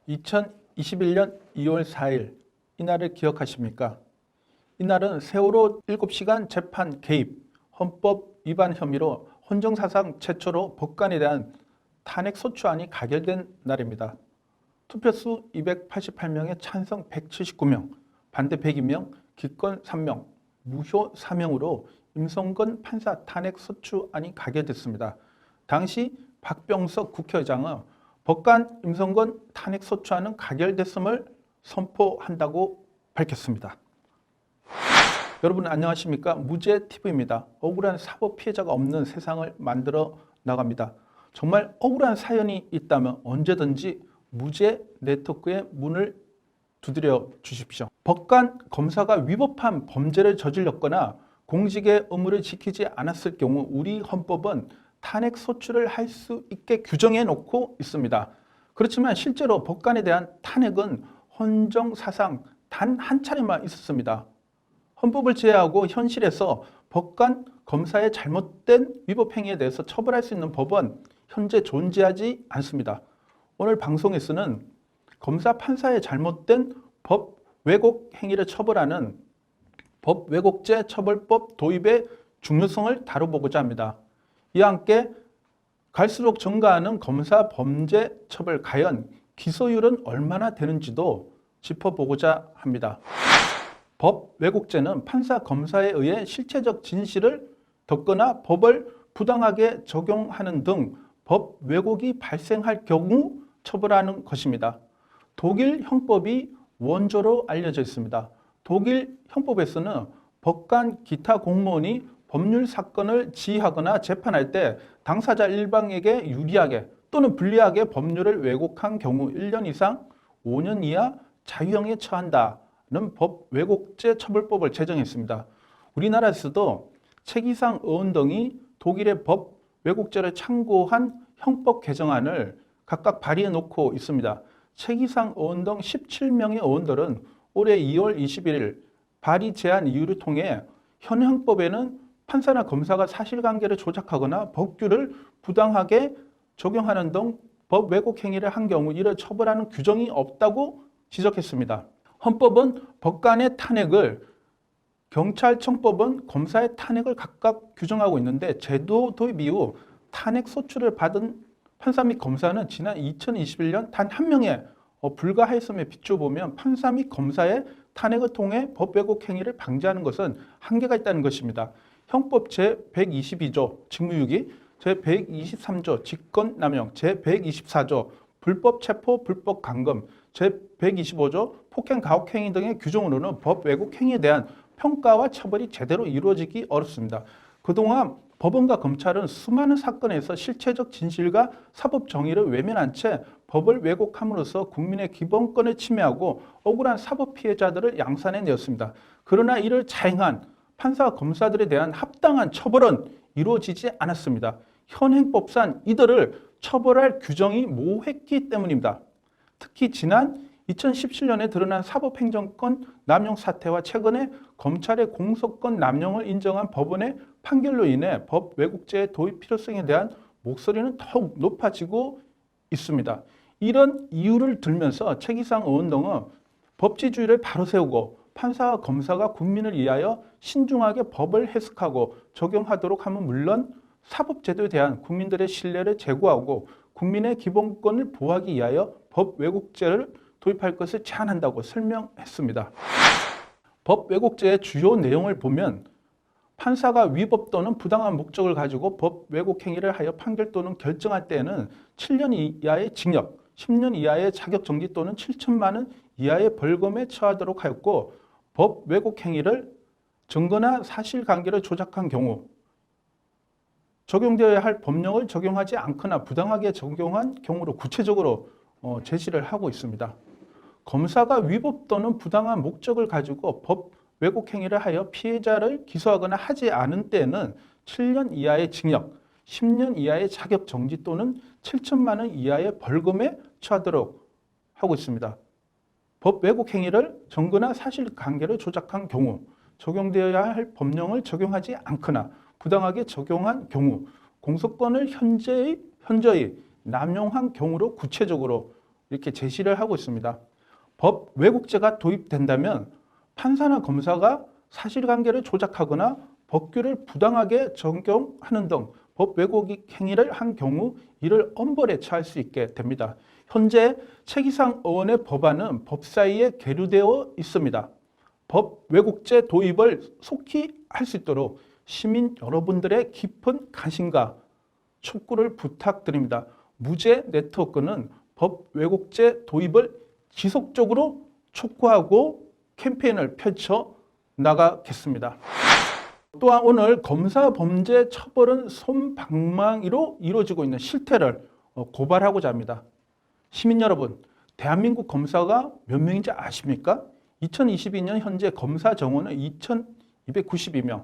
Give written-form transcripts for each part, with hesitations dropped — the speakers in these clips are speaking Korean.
2021년 2월 4일 이날을 기억하십니까? 이날은 세월호 7시간 재판 개입, 헌법 위반 혐의로 헌정사상 최초로 법관에 대한 탄핵소추안이 가결된 날입니다. 투표수 288명에 찬성 179명, 반대 102명, 기권 3명, 무효 4명으로 임성근 판사 탄핵소추안이 가결됐습니다. 당시 박병석 국회의장은 법관 임성근 탄핵소추안은 가결됐음을 선포한다고 밝혔습니다. 여러분 안녕하십니까? 무죄TV입니다. 억울한 사법 피해자가 없는 세상을 만들어 나갑니다. 정말 억울한 사연이 있다면 언제든지 무죄 네트워크의 문을 두드려 주십시오. 법관 검사가 위법한 범죄를 저질렀거나 공직의 의무를 지키지 않았을 경우 우리 헌법은 탄핵 소추를 할 수 있게 규정해 놓고 있습니다. 그렇지만 실제로 법관에 대한 탄핵은 헌정사상 단 한 차례만 있었습니다. 헌법을 제외하고 현실에서 법관 검사의 잘못된 위법 행위에 대해서 처벌할 수 있는 법은 현재 존재하지 않습니다. 오늘 방송에서는 검사 판사의 잘못된 법 왜곡 행위를 처벌하는 법 왜곡죄 처벌법 도입의 중요성을 다뤄보고자 합니다. 이와 함께 갈수록 증가하는 검사 범죄 처벌 과연 기소율은 얼마나 되는지도 짚어보고자 합니다. 법 왜곡죄는 판사 검사에 의해 실체적 진실을 덮거나 법을 부당하게 적용하는 등 법 왜곡이 발생할 경우 처벌하는 것입니다. 독일 형법이 원조로 알려져 있습니다. 독일 형법에서는 법관 기타 공무원이 법률 사건을 지휘하거나 재판할 때 당사자 일방에게 유리하게 또는 불리하게 법률을 왜곡한 경우 1년 이상 5년 이하 자유형에 처한다는 법 왜곡죄 처벌법을 제정했습니다. 우리나라에서도 최기상 의원 등이 독일의 법 왜곡죄를 참고한 형법 개정안을 각각 발의해 놓고 있습니다. 최기상 의원 등 17명의 의원들은 올해 2월 21일 발의 제안 이유를 통해 현 형법에는 판사나 검사가 사실관계를 조작하거나 법규를 부당하게 적용하는 등 법 왜곡 행위를 한 경우 이를 처벌하는 규정이 없다고 지적했습니다. 헌법은 법관의 탄핵을, 경찰청법은 검사의 탄핵을 각각 규정하고 있는데 제도 도입 이후 탄핵 소추를 받은 판사 및 검사는 지난 2021년 단 한 명에 불과했음에 비춰보면 판사 및 검사의 탄핵을 통해 법 왜곡 행위를 방지하는 것은 한계가 있다는 것입니다. 형법 제122조 직무유기, 제123조 직권남용, 제124조 불법 체포, 불법 감금, 제125조 폭행, 가혹행위 등의 규정으로는 법 왜곡 행위에 대한 평가와 처벌이 제대로 이루어지기 어렵습니다. 그동안 법원과 검찰은 수많은 사건에서 실체적 진실과 사법 정의를 외면한 채 법을 왜곡함으로써 국민의 기본권을 침해하고 억울한 사법 피해자들을 양산해내었습니다. 그러나 이를 자행한 판사와 검사들에 대한 합당한 처벌은 이루어지지 않았습니다. 현행법상 이들을 처벌할 규정이 모호했기 때문입니다. 특히 지난 2017년에 드러난 사법행정권 남용 사태와 최근에 검찰의 공소권 남용을 인정한 법원의 판결로 인해 법 왜곡죄의 도입 필요성에 대한 목소리는 더욱 높아지고 있습니다. 이런 이유를 들면서 최기상 의원 등은 법치주의를 바로 세우고 판사와 검사가 국민을 위하여 신중하게 법을 해석하고 적용하도록 하면 물론 사법제도에 대한 국민들의 신뢰를 제고하고 국민의 기본권을 보호하기 위하여 법 왜곡죄를 도입할 것을 제안한다고 설명했습니다. 법 왜곡죄의 주요 내용을 보면 판사가 위법 또는 부당한 목적을 가지고 법 왜곡 행위를 하여 판결 또는 결정할 때에는 7년 이하의 징역, 10년 이하의 자격정지 또는 7천만 원 이하의 벌금에 처하도록 하였고 법 왜곡 행위를 증거나 사실관계를 조작한 경우 적용되어야 할 법령을 적용하지 않거나 부당하게 적용한 경우로 구체적으로 제시를 하고 있습니다. 검사가 위법 또는 부당한 목적을 가지고 법 왜곡 행위를 하여 피해자를 기소하거나 하지 않은 때에는 7년 이하의 징역, 10년 이하의 자격정지 또는 7천만 원 이하의 벌금에 처하도록 하고 있습니다. 법 왜곡 행위를 증거나 사실관계를 조작한 경우, 적용되어야 할 법령을 적용하지 않거나 부당하게 적용한 경우, 공소권을 현저히 남용한 경우로 구체적으로 이렇게 제시를 하고 있습니다. 법 왜곡죄가 도입된다면 판사나 검사가 사실관계를 조작하거나 법규를 부당하게 적용하는 등 법 왜곡 행위를 한 경우 이를 엄벌에 처할 수 있게 됩니다. 현재 최기상 의원의 법안은 법사위에 계류되어 있습니다. 법 왜곡죄 도입을 속히 할 수 있도록 시민 여러분들의 깊은 관심과 촉구를 부탁드립니다. 무죄 네트워크는 법 왜곡죄 도입을 지속적으로 촉구하고 캠페인을 펼쳐 나가겠습니다. 또한 오늘 검사 범죄 처벌은 솜방망이로 이루어지고 있는 실태를 고발하고자 합니다. 시민 여러분, 대한민국 검사가 몇 명인지 아십니까? 2022년 현재 검사 정원은 2,292명,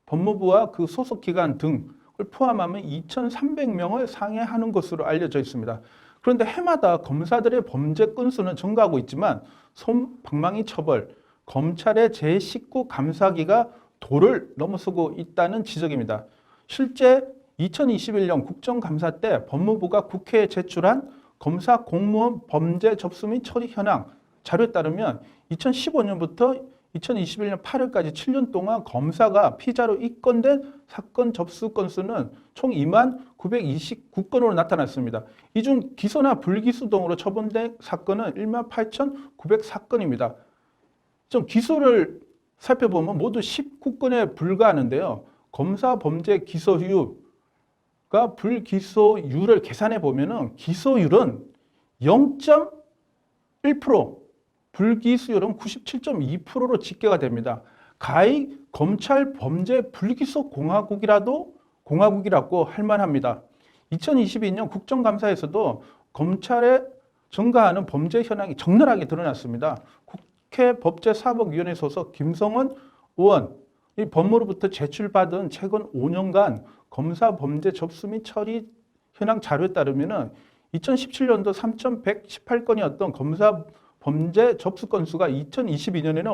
법무부와 그 소속 기관 등을 포함하면 2,300명을 상회하는 것으로 알려져 있습니다. 그런데 해마다 검사들의 범죄 건수는 증가하고 있지만 솜방망이 처벌, 검찰의 제19 감사기가 도를 넘어서고 있다는 지적입니다. 실제 2021년 국정감사 때 법무부가 국회에 제출한 검사 공무원 범죄 접수 및 처리 현황 자료에 따르면 2015년부터 2021년 8월까지 7년 동안 검사가 피의자로 입건된 사건 접수 건수는 총 2929건으로 나타났습니다. 이 중 기소나 불기소 등으로 처분된 사건은 18,904건입니다. 좀 기소를 살펴보면 모두 19건에 불과하는데요. 검사 범죄 기소율과 불기소율을 계산해 보면은 기소율은 0.1%, 불기소율은 97.2%로 집계가 됩니다. 가히 검찰 범죄 불기소 공화국이라고 할 만합니다. 2022년 국정감사에서도 검찰에 증가하는 범죄 현황이 적나라하게 드러났습니다. 국회 법제사법위원회 소속 김성원 의원, 이 법무로부터 제출받은 최근 5년간 검사 범죄 접수 및 처리 현황 자료에 따르면 2017년도 3,118건이었던 검사 범죄 접수 건수가 2022년에는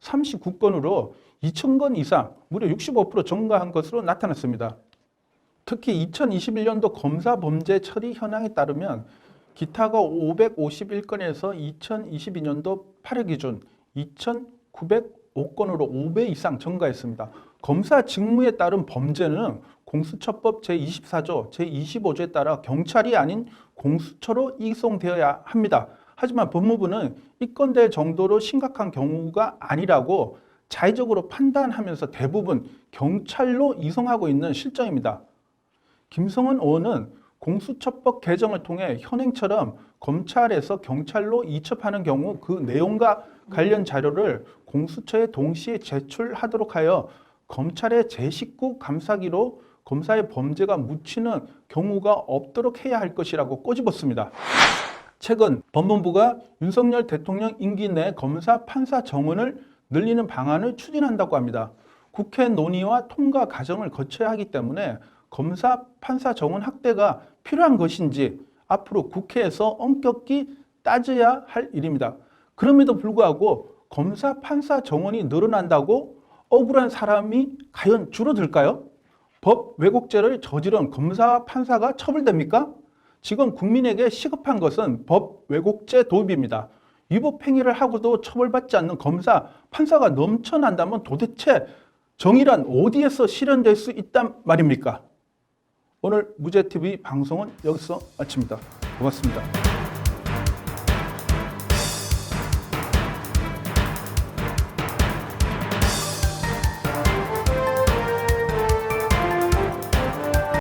5,139건으로 2,000건 이상, 무려 65% 증가한 것으로 나타났습니다. 특히 2021년도 검사 범죄 처리 현황에 따르면 기타가 551건에서 2022년도 8월 기준 2,905건으로 5배 이상 증가했습니다. 검사 직무에 따른 범죄는 공수처법 제24조, 제25조에 따라 경찰이 아닌 공수처로 이송되어야 합니다. 하지만 법무부는 입건될 정도로 심각한 경우가 아니라고 자의적으로 판단하면서 대부분 경찰로 이송하고 있는 실정입니다. 김성원 의원은 공수처법 개정을 통해 현행처럼 검찰에서 경찰로 이첩하는 경우 그 내용과 관련 자료를 공수처에 동시에 제출하도록 하여 검찰의 제19 감사기로 검사의 범죄가 묻히는 경우가 없도록 해야 할 것이라고 꼬집었습니다. 최근 법무부가 윤석열 대통령 임기 내 검사 판사 정원을 늘리는 방안을 추진한다고 합니다. 국회 논의와 통과 과정을 거쳐야 하기 때문에 검사 판사 정원 확대가 필요한 것인지 앞으로 국회에서 엄격히 따져야 할 일입니다. 그럼에도 불구하고 검사 판사 정원이 늘어난다고 억울한 사람이 과연 줄어들까요? 법 왜곡죄를 저지른 검사와 판사가 처벌됩니까? 지금 국민에게 시급한 것은 법 왜곡죄 도입입니다. 위법 행위를 하고도 처벌받지 않는 검사, 판사가 넘쳐난다면 도대체 정의란 어디에서 실현될 수 있단 말입니까? 오늘 무죄TV 방송은 여기서 마칩니다. 고맙습니다.